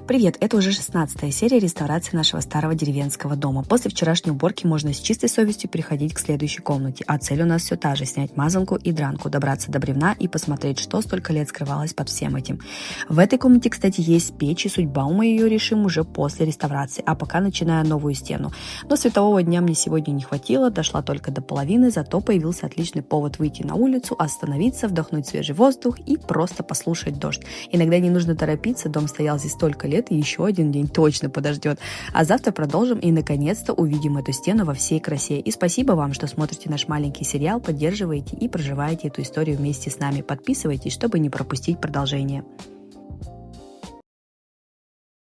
Привет, это уже 16-я серия реставрации нашего старого деревенского дома. После вчерашней уборки можно с чистой совестью переходить к следующей комнате, а цель у нас все та же – снять мазанку и дранку, добраться до бревна и посмотреть, что столько лет скрывалось под всем этим. В этой комнате, кстати, есть печь, и судьба мы ее решим уже после реставрации, а пока начинаю новую стену. Но светового дня мне сегодня не хватило, дошла только до половины, зато появился отличный повод выйти на улицу, остановиться, вдохнуть свежий воздух и просто послушать дождь. Иногда не нужно торопиться, дом стоял здесь столько лет, и еще один день точно подождет. А завтра продолжим и наконец-то увидим эту стену во всей красе. И спасибо вам, что смотрите наш маленький сериал, поддерживаете и проживаете эту историю вместе с нами. Подписывайтесь, чтобы не пропустить продолжение.